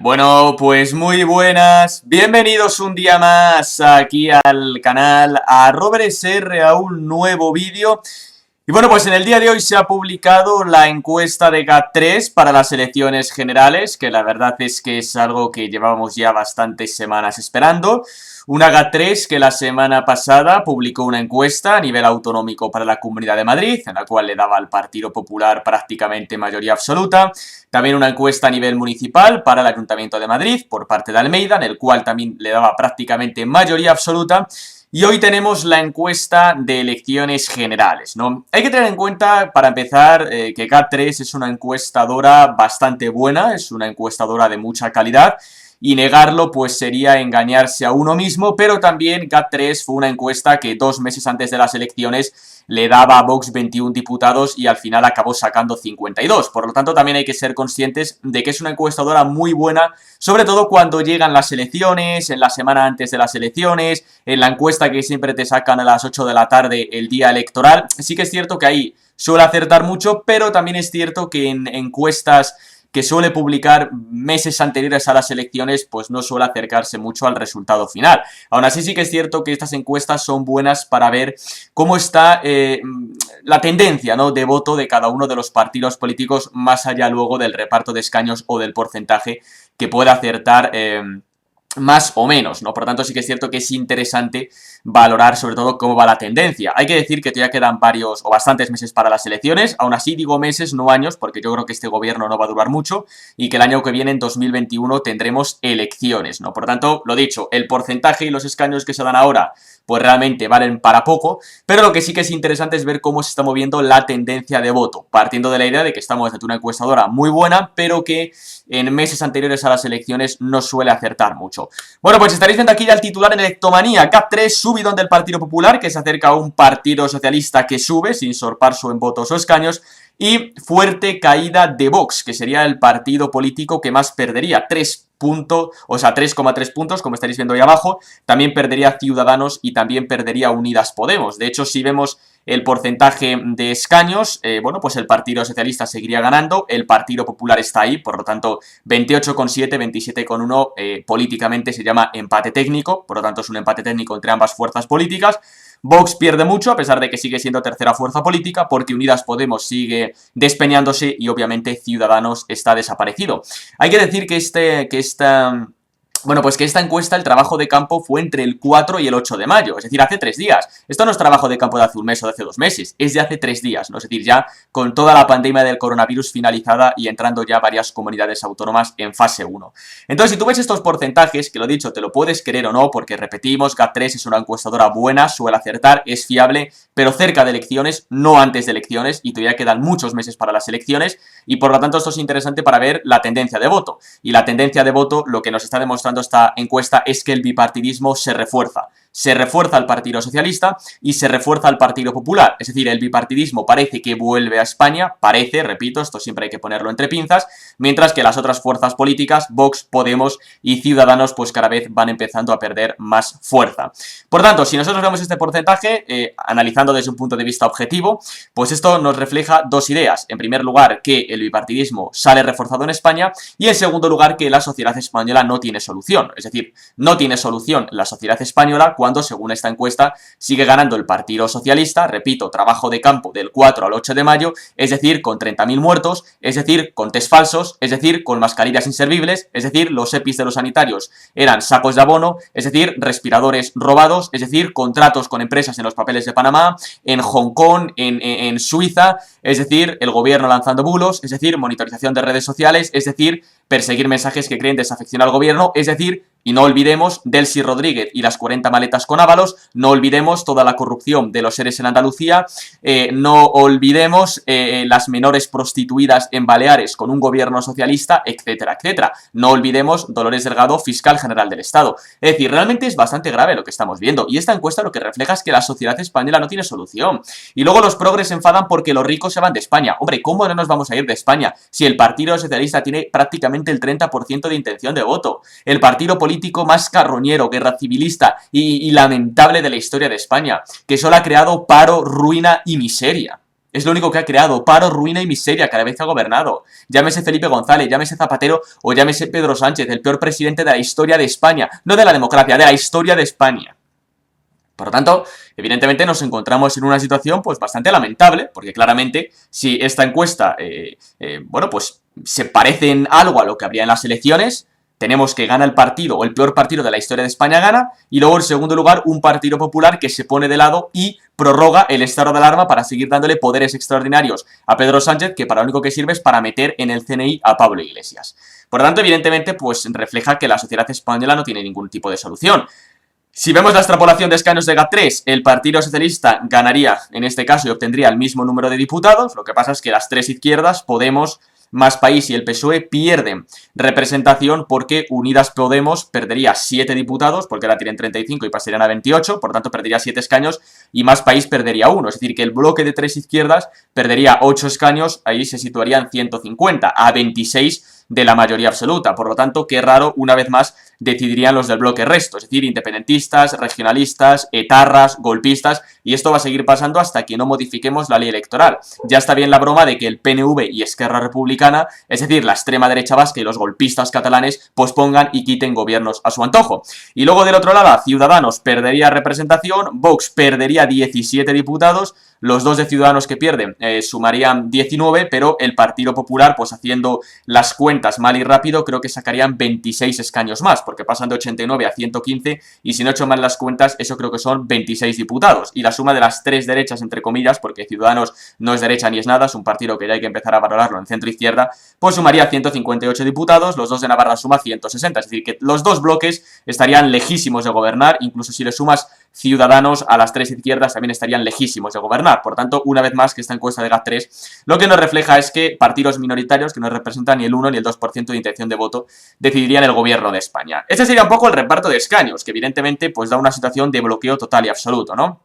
Bueno, pues muy buenas, bienvenidos un día más aquí al canal, a Robert SR, a un nuevo vídeo. Y bueno, pues en el día de hoy se ha publicado la encuesta de GAT3 para las elecciones generales, que la verdad es que es algo que llevábamos ya bastantes semanas esperando. Una GAT3 que la semana pasada publicó una encuesta a nivel autonómico para la Comunidad de Madrid, en la cual le daba al Partido Popular prácticamente mayoría absoluta. También una encuesta a nivel municipal para el Ayuntamiento de Madrid por parte de Almeida, en el cual también le daba prácticamente mayoría absoluta. Y hoy tenemos la encuesta de elecciones generales, ¿no? Hay que tener en cuenta, para empezar, que GAT3 es una encuestadora bastante buena, es una encuestadora de mucha calidad, y negarlo pues sería engañarse a uno mismo, pero también GAT3 fue una encuesta que 2 meses antes de las elecciones le daba a Vox 21 diputados y al final acabó sacando 52. Por lo tanto, también hay que ser conscientes de que es una encuestadora muy buena, sobre todo cuando llegan las elecciones, en la semana antes de las elecciones, en la encuesta que siempre te sacan a las 8 de la tarde el día electoral. Sí que es cierto que ahí suele acertar mucho, pero también es cierto que en encuestas que suele publicar meses anteriores a las elecciones, pues no suele acercarse mucho al resultado final. Aún así sí que es cierto que estas encuestas son buenas para ver cómo está la tendencia, ¿no?, de voto de cada uno de los partidos políticos, más allá luego del reparto de escaños o del porcentaje que pueda acertar más o menos, ¿no? Por lo tanto, sí que es cierto que es interesante valorar sobre todo cómo va la tendencia. Hay que decir que todavía quedan varios o bastantes meses para las elecciones, aún así digo meses, no años, porque yo creo que este gobierno no va a durar mucho y que el año que viene, en 2021, tendremos elecciones, ¿no? Por lo tanto, lo dicho, el porcentaje y los escaños que se dan ahora pues realmente valen para poco, pero lo que sí que es interesante es ver cómo se está moviendo la tendencia de voto, partiendo de la idea de que estamos ante una encuestadora muy buena, pero que en meses anteriores a las elecciones no suele acertar mucho. Bueno, pues estaréis viendo aquí ya el titular en Electomanía: GAT3, subidón del Partido Popular, que se acerca a un partido socialista que sube, sin sorpaso en votos o escaños, y fuerte caída de Vox, que sería el partido político que más perdería, 3,3 puntos, como estaréis viendo ahí abajo. También perdería Ciudadanos y también perdería Unidas Podemos. De hecho, si vemos el porcentaje de escaños, bueno, pues el Partido Socialista seguiría ganando, el Partido Popular está ahí, por lo tanto 28,7, 27,1, políticamente se llama empate técnico, por lo tanto es un empate técnico entre ambas fuerzas políticas. Vox pierde mucho, a pesar de que sigue siendo tercera fuerza política, porque Unidas Podemos sigue despeñándose y obviamente Ciudadanos está desaparecido. Hay que decir que esta encuesta, el trabajo de campo fue entre el 4 y el 8 de mayo, es decir, hace 3 días. Esto no es trabajo de campo de hace un mes o de hace 2 meses, es de hace 3 días, ¿no? Es decir, ya con toda la pandemia del coronavirus finalizada y entrando ya varias comunidades autónomas en fase 1. Entonces, si tú ves estos porcentajes, que lo dicho, te lo puedes creer o no, porque repetimos, GAT3 es una encuestadora buena, suele acertar, es fiable, pero cerca de elecciones, no antes de elecciones, y todavía quedan muchos meses para las elecciones, y por lo tanto esto es interesante para ver la tendencia de voto. Y la tendencia de voto, lo que nos está demostrando esta encuesta es que el bipartidismo se refuerza. Se refuerza el Partido Socialista y se refuerza el Partido Popular. Es decir, el bipartidismo parece que vuelve a España, parece, repito, esto siempre hay que ponerlo entre pinzas, mientras que las otras fuerzas políticas, Vox, Podemos y Ciudadanos, pues cada vez van empezando a perder más fuerza. Por tanto, si nosotros vemos este porcentaje, analizando desde un punto de vista objetivo, pues esto nos refleja dos ideas. En primer lugar, que el bipartidismo sale reforzado en España, y en segundo lugar, que la sociedad española no tiene solución. Es decir, no tiene solución la sociedad española cuando, según esta encuesta, sigue ganando el Partido Socialista, repito, trabajo de campo del 4 al 8 de mayo, es decir, con 30.000 muertos, es decir, con test falsos, es decir, con mascarillas inservibles, es decir, los EPIs de los sanitarios eran sacos de abono, es decir, respiradores robados, es decir, contratos con empresas en los papeles de Panamá, en Hong Kong, en Suiza, es decir, el gobierno lanzando bulos, es decir, monitorización de redes sociales, es decir, perseguir mensajes que creen desafección al gobierno, es decir, y no olvidemos Delcy Rodríguez y las 40 maletas con Ábalos, no olvidemos toda la corrupción de los seres en Andalucía, no olvidemos las menores prostituidas en Baleares con un gobierno socialista, etcétera, etcétera. No olvidemos Dolores Delgado, fiscal general del Estado. Es decir, realmente es bastante grave lo que estamos viendo, y esta encuesta lo que refleja es que la sociedad española no tiene solución. Y luego los progres se enfadan porque los ricos se van de España. Hombre, ¿cómo no nos vamos a ir de España si el Partido Socialista tiene prácticamente el 30% de intención de voto? El partido político más carroñero, guerra civilista y lamentable de la historia de España, que solo ha creado paro, ruina y miseria. Es lo único que ha creado paro, ruina y miseria cada vez que ha gobernado. Llámese Felipe González, llámese Zapatero o llámese Pedro Sánchez, el peor presidente de la historia de España. No de la democracia, de la historia de España. Por lo tanto, evidentemente nos encontramos en una situación pues bastante lamentable, porque claramente si esta encuesta, bueno, pues se parece en algo a lo que habría en las elecciones, tenemos que gana el partido, o el peor partido de la historia de España gana, y luego en segundo lugar un partido popular que se pone de lado y prorroga el estado de alarma para seguir dándole poderes extraordinarios a Pedro Sánchez, que para lo único que sirve es para meter en el CNI a Pablo Iglesias. Por lo tanto, evidentemente, pues refleja que la sociedad española no tiene ningún tipo de solución. Si vemos la extrapolación de escaños de GAT3, el Partido Socialista ganaría en este caso y obtendría el mismo número de diputados. Lo que pasa es que las tres izquierdas, Podemos, Más País y el PSOE, pierden representación porque Unidas Podemos perdería 7 diputados, porque ahora tienen 35 y pasarían a 28, por tanto perdería 7 escaños, y Más País perdería 1, es decir, que el bloque de tres izquierdas perdería 8 escaños, ahí se situarían 150 a 26 de la mayoría absoluta. Por lo tanto, qué raro, una vez más, decidirían los del bloque resto, es decir, independentistas, regionalistas, etarras, golpistas, y esto va a seguir pasando hasta que no modifiquemos la ley electoral. Ya está bien la broma de que el PNV y Esquerra Republicana, es decir, la extrema derecha vasca y los golpistas catalanes, pospongan y quiten gobiernos a su antojo. Y luego del otro lado, Ciudadanos perdería representación, Vox perdería 17 diputados, los dos de Ciudadanos que pierden sumarían 19, pero el Partido Popular, pues haciendo las cuentas mal y rápido, creo que sacarían 26 escaños más, porque pasan de 89 a 115, y si no he hecho mal las cuentas, eso creo que son 26 diputados. Y la suma de las tres derechas, entre comillas, porque Ciudadanos no es derecha ni es nada, es un partido que ya hay que empezar a valorarlo en centro-izquierda, pues sumaría 158 diputados, los dos de Navarra suma 160, es decir, que los dos bloques estarían lejísimos de gobernar, incluso si le sumas Ciudadanos a las tres izquierdas también estarían lejísimos de gobernar. Por tanto, una vez más que esta encuesta de GAT3 lo que nos refleja es que partidos minoritarios que no representan ni el 1 ni el 2% de intención de voto decidirían el gobierno de España. Ese sería un poco el reparto de escaños, que evidentemente pues da una situación de bloqueo total y absoluto, ¿no?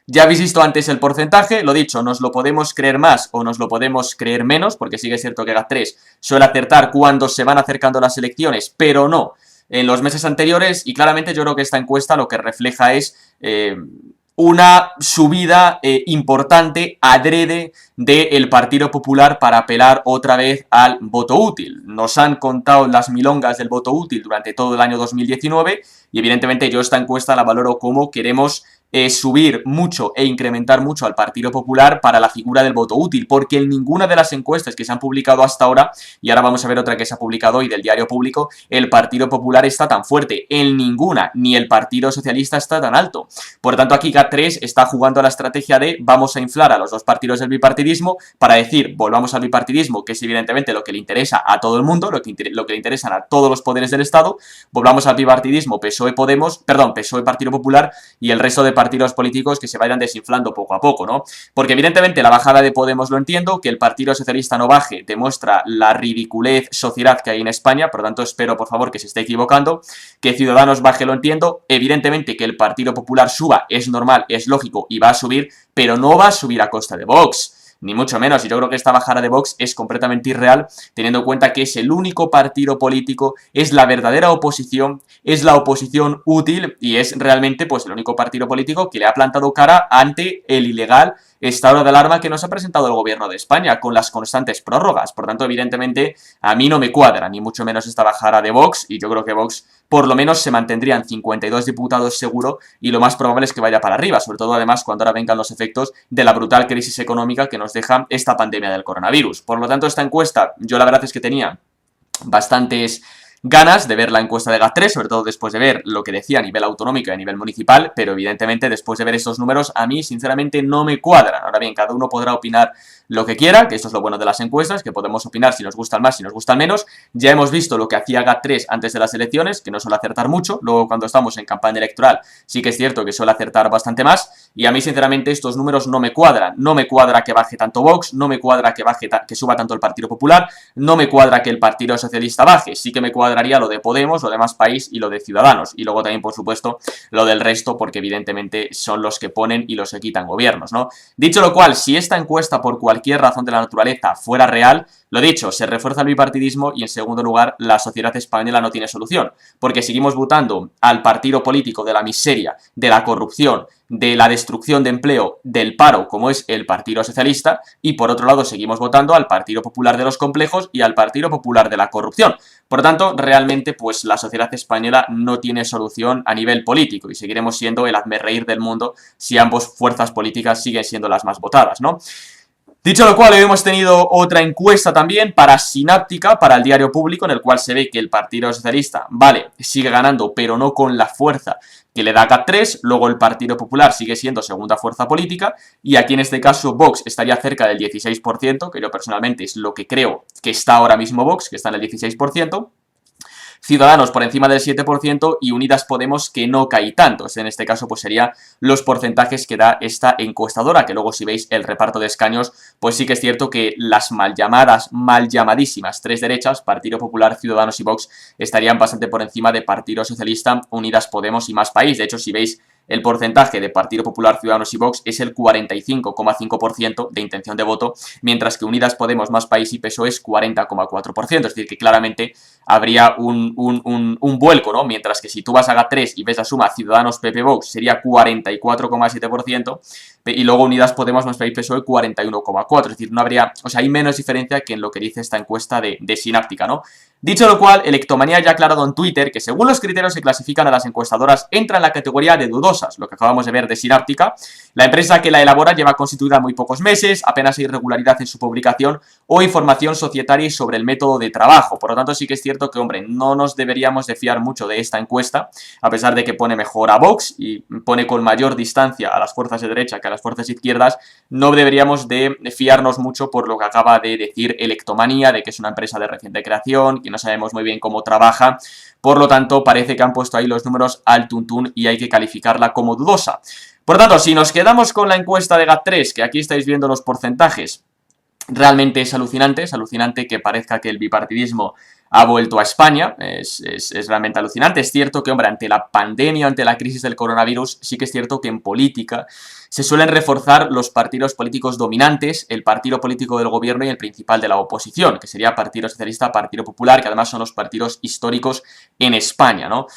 Ya habéis visto antes el porcentaje, lo dicho, nos lo podemos creer más o nos lo podemos creer menos, porque sí que es cierto que GAT3 suele acertar cuando se van acercando las elecciones, pero no en los meses anteriores, y claramente yo creo que esta encuesta lo que refleja es una subida importante adrede del Partido Popular para apelar otra vez al voto útil. Nos han contado las milongas del voto útil durante todo el año 2019 y evidentemente yo esta encuesta la valoro como queremos subir mucho e incrementar mucho al Partido Popular para la figura del voto útil, porque en ninguna de las encuestas que se han publicado hasta ahora, y ahora vamos a ver otra que se ha publicado hoy del Diario Público, el Partido Popular está tan fuerte, en ninguna, ni el Partido Socialista está tan alto. Por tanto, aquí GAT3 está jugando a la estrategia de vamos a inflar a los dos partidos del bipartidismo para decir, volvamos al bipartidismo, que es evidentemente lo que le interesa a todo el mundo, lo que le interesan a todos los poderes del Estado, volvamos al bipartidismo PSOE Partido Popular y el resto de partidos políticos que se vayan desinflando poco a poco, ¿no? Porque evidentemente la bajada de Podemos lo entiendo, que el Partido Socialista no baje demuestra la ridiculez sociedad que hay en España, por lo tanto espero por favor que se esté equivocando, que Ciudadanos baje lo entiendo, evidentemente que el Partido Popular suba es normal, es lógico y va a subir, pero no va a subir a costa de Vox. Ni mucho menos, y yo creo que esta bajada de Vox es completamente irreal, teniendo en cuenta que es el único partido político, es la verdadera oposición, es la oposición útil y es realmente pues el único partido político que le ha plantado cara ante el ilegal estado de alarma que nos ha presentado el gobierno de España con las constantes prórrogas. Por tanto, evidentemente, a mí no me cuadra, ni mucho menos esta bajada de Vox, y yo creo que Vox por lo menos se mantendrían 52 diputados seguro, y lo más probable es que vaya para arriba, sobre todo además cuando ahora vengan los efectos de la brutal crisis económica que nos deja esta pandemia del coronavirus. Por lo tanto, esta encuesta, yo la verdad es que tenía bastantes ganas de ver la encuesta de GAT3, sobre todo después de ver lo que decía a nivel autonómico y a nivel municipal, pero evidentemente después de ver estos números a mí sinceramente no me cuadran. Ahora bien, cada uno podrá opinar lo que quiera, que esto es lo bueno de las encuestas, que podemos opinar si nos gustan más, si nos gustan menos. Ya hemos visto lo que hacía GAT3 antes de las elecciones, que no suele acertar mucho, luego cuando estamos en campaña electoral sí que es cierto que suele acertar bastante más, y a mí sinceramente estos números no me cuadran. No me cuadra que baje tanto Vox, no me cuadra que suba tanto el Partido Popular, no me cuadra que el Partido Socialista baje, sí que me cuadraría lo de Podemos, lo de Más País y lo de Ciudadanos, y luego también por supuesto lo del resto, porque evidentemente son los que ponen y los que quitan gobiernos, ¿no? Dicho lo cual, si esta encuesta por cualquier razón de la naturaleza fuera real, Lo dicho, se refuerza el bipartidismo y en segundo lugar, la sociedad española no tiene solución, porque seguimos votando al partido político de la miseria, de la corrupción, de la destrucción de empleo, del paro, como es el Partido Socialista, y por otro lado seguimos votando al Partido Popular de los complejos y al Partido Popular de la corrupción. Por lo tanto, realmente, pues la sociedad española no tiene solución a nivel político y seguiremos siendo el hazmerreír del mundo si ambas fuerzas políticas siguen siendo las más votadas, ¿no? Dicho lo cual, hoy hemos tenido otra encuesta también para Sináptica, para el Diario Público, en el cual se ve que el Partido Socialista, vale, sigue ganando, pero no con la fuerza que le da GAT3, luego el Partido Popular sigue siendo segunda fuerza política, y aquí en este caso Vox estaría cerca del 16%, que yo personalmente es lo que creo que está ahora mismo Vox, que está en el 16%, Ciudadanos por encima del 7% y Unidas Podemos que no cae tanto. En este caso pues serían los porcentajes que da esta encuestadora, que luego si veis el reparto de escaños, pues sí que es cierto que las mal llamadísimas tres derechas, Partido Popular, Ciudadanos y Vox, estarían bastante por encima de Partido Socialista, Unidas Podemos y Más País. De hecho, si veis el porcentaje de Partido Popular, Ciudadanos y Vox es el 45,5% de intención de voto, mientras que Unidas Podemos, Más País y PSOE es 40,4%. Es decir, que claramente habría un vuelco, ¿no? Mientras que si tú vas a GAT3 y ves la suma Ciudadanos, PP, Vox, sería 44,7%, y luego Unidas Podemos, Más País, PSOE 41,4%. Es decir, no habría, o sea, hay menos diferencia que en lo que dice esta encuesta de Sináptica, ¿no? Dicho lo cual, Electomanía ya ha aclarado en Twitter que según los criterios que clasifican a las encuestadoras entra en la categoría de dudosas, lo que acabamos de ver de Sináptica. La empresa que la elabora lleva constituida muy pocos meses, apenas hay irregularidad en su publicación o información societaria sobre el método de trabajo. Por lo tanto, sí que es cierto que, hombre, no nos deberíamos de fiar mucho de esta encuesta, a pesar de que pone mejor a Vox y pone con mayor distancia a las fuerzas de derecha que a las fuerzas izquierdas. No deberíamos de fiarnos mucho por lo que acaba de decir Electomanía, de que es una empresa de reciente creación, que no sabemos muy bien cómo trabaja. Por lo tanto, parece que han puesto ahí los números al tuntún y hay que calificarla como dudosa. Por tanto, si nos quedamos con la encuesta de GAT3, que aquí estáis viendo los porcentajes, realmente es alucinante que parezca que el bipartidismo ha vuelto a España, es realmente alucinante. Es cierto que, hombre, ante la pandemia, ante la crisis del coronavirus, sí que es cierto que en política se suelen reforzar los partidos políticos dominantes, el partido político del gobierno y el principal de la oposición, que sería Partido Socialista, Partido Popular, que además son los partidos históricos en España, ¿no?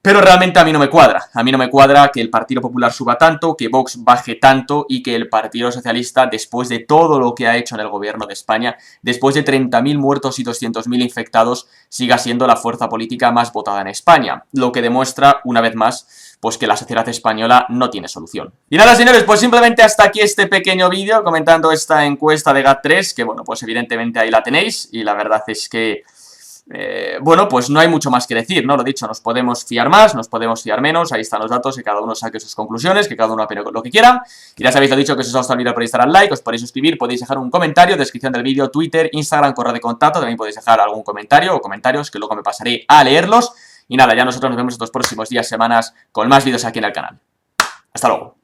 Pero realmente a mí no me cuadra que el Partido Popular suba tanto, que Vox baje tanto y que el Partido Socialista, después de todo lo que ha hecho en el gobierno de España, después de 30.000 muertos y 200.000 infectados, siga siendo la fuerza política más votada en España, lo que demuestra, una vez más, pues que la sociedad española no tiene solución. Y nada, señores, pues simplemente hasta aquí este pequeño vídeo comentando esta encuesta de GAT3, que bueno, pues evidentemente ahí la tenéis, y la verdad es que bueno, pues no hay mucho más que decir, ¿no? Lo dicho, nos podemos fiar más, nos podemos fiar menos, ahí están los datos, que cada uno saque sus conclusiones, que cada uno opine lo que quiera. Y ya sabéis lo dicho, que si os ha gustado el vídeo podéis dar al like, os podéis suscribir, podéis dejar un comentario, descripción del vídeo, Twitter, Instagram, correo de contacto, también podéis dejar algún comentario o comentarios que luego me pasaré a leerlos. Y nada, ya nosotros nos vemos estos próximos días, semanas, con más vídeos aquí en el canal. Hasta luego.